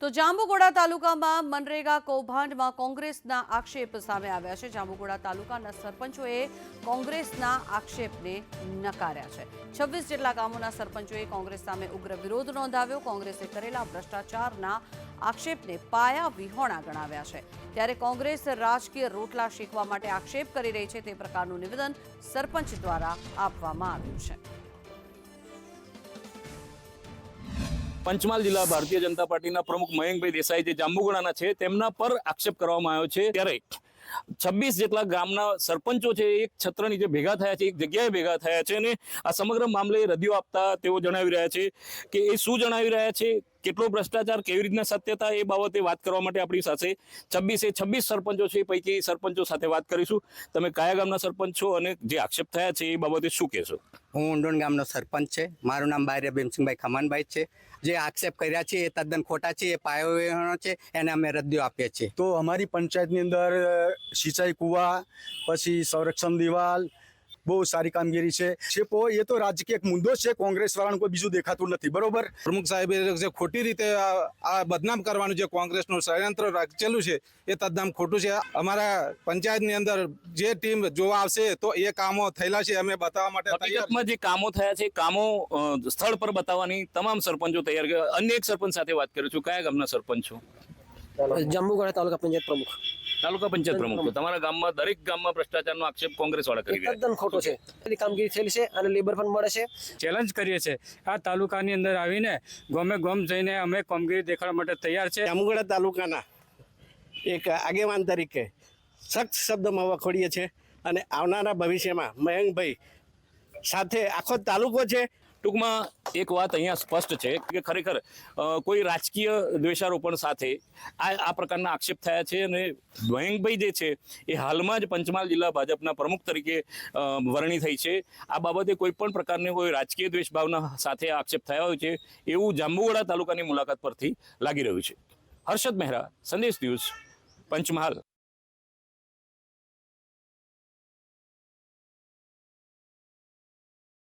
તો જાંબુઘોડા તાલુકામાં મનરેગા કૌભાંડમાં કોંગ્રેસના આક્ષેપ સામે આવ્યા છે। જાંબુઘોડા તાલુકાના સરપંચોએ કોંગ્રેસના આક્ષેપને નકાર્યા છે। 26 જેટલા ગામોના સરપંચોએ કોંગ્રેસ સામે ઉગ્ર વિરોધ નોંધાવ્યો। કોંગ્રેસે કરેલા ભ્રષ્ટાચારના આક્ષેપને પાયા વિહોણા ગણાવ્યા છે। ત્યારે કોંગ્રેસ રાજકીય રોટલા શેકવા માટે આક્ષેપ કરી રહી છે તે પ્રકારનું નિવેદન સરપંચ દ્વારા આપવામાં આવ્યું છે। પંચમહાલ જિલ્લા ભારતીય જનતા પાર્ટીના પ્રમુખ મયંકભાઈ દેસાઈ જે જાંબુઘોડાના છે તેમના પર આક્ષેપ કરવામાં આવ્યો છે। ત્યારે 26 જેટલા ગામના સરપંચો છે એક છત્ર નીચે ભેગા થયા છે, એક જગ્યાએ ભેગા થયા છે અને આ સમગ્ર મામલે રદિયો આપતા તેઓ જણાવી રહ્યા છે કે એ શું જણાવી રહ્યા છે, કેટલો ભ્રષ્ટાચાર, કેવી રીતના સત્યતા, એ બાબતે વાત કરવા માટે આપણી સાથે 26 સરપંચો છે, પૈકી સરપંચો સાથે વાત કરીશું। તમે કયા ગામના સરપંચ છો અને જે આક્ષેપ થયા છે એ બાબતે શું કહેશો? હું ઊંડોણ ગામનો સરપંચ છે। મારું નામ બાયરે ભીમસિંહભાઈ ખમાનભાઈ છે। જે આક્ષેપ કર્યા છે એ તદ્દન ખોટા છે, એ પાયો વિહોણો છે, એને અમે રદ્દીઓ આપીએ છીએ। તો અમારી પંચાયતની અંદર સિંચાઈ કૂવા, પછી સંરક્ષણ દિવાલ, બહુ સારી કામગીરી છે। એ તો રાજકીય મુદ્દો છે, કોંગ્રેસ વાળાનું કોઈ બીજું દેખાતું નથી, બરોબર। પ્રમુખ સાહેબે જે ખોટી રીતે આ બદનામ કરવાનું જે કોંગ્રેસનું ષડયંત્ર રચેલું છે એ તદ્દન ખોટું છે। અમારા પંચાયતની અંદર જે ટીમ જોવા આવશે તો એ કામો થયેલા છે અમે બતાવવા માટે હકીકતમાં જે કામો થયા છે કામો સ્થળ પર બતાવવાની તમામ સરપંચો તૈયાર છે। અન્ય એક સરપંચ સાથે વાત કરું છું। કયા ગામના સરપંચ છો? જાંબુઘોડા તાલુકા પંચાયત પ્રમુખ। તાલુકા પંચાયત પ્રમુખ છો। તમારા ગામમાં દરેક ગામમાં ભ્રષ્ટાચારનો આક્ષેપ કોંગ્રેસ વાળા કરી રહ્યા છે। તદ્દન ખોટો છે। એની કામગીરી થયેલી છે અને લેબર પણ મળે છે। ચેલેન્જ કરીએ છીએ આ તાલુકાની અંદર આવીને ગમે ગમ જઈને અમે કામગીરી દેખાડવા માટે તૈયાર છે। જાંબુઘોડા તાલુકાના એક આગેવાન તરીકે સખ્ત શબ્દમાં વખોડીએ છીએ અને આવનારા ભવિષ્યમાં મયંકભાઈ સાથે આખો તાલુકો છે। ટૂંકમાં એક વાત અહીંયા સ્પષ્ટ છે કે ખરેખર કોઈ રાજકીય દ્વેષારોપણ સાથે આ પ્રકારના આક્ષેપ થયા છે અને મયંકભાઈ જે છે એ હાલમાં જ પંચમહાલ જિલ્લા ભાજપના પ્રમુખ તરીકે વરણી થઈ છે। આ બાબતે કોઈ પણ પ્રકારની કોઈ રાજકીય દ્વેષ ભાવના સાથે આક્ષેપ થયા હોય છે એવું જાંબુઘોડા તાલુકાની મુલાકાત પરથી લાગી રહ્યું છે। હર્ષદ મહેરા, સંદેશ ન્યૂઝ, પંચમહાલ।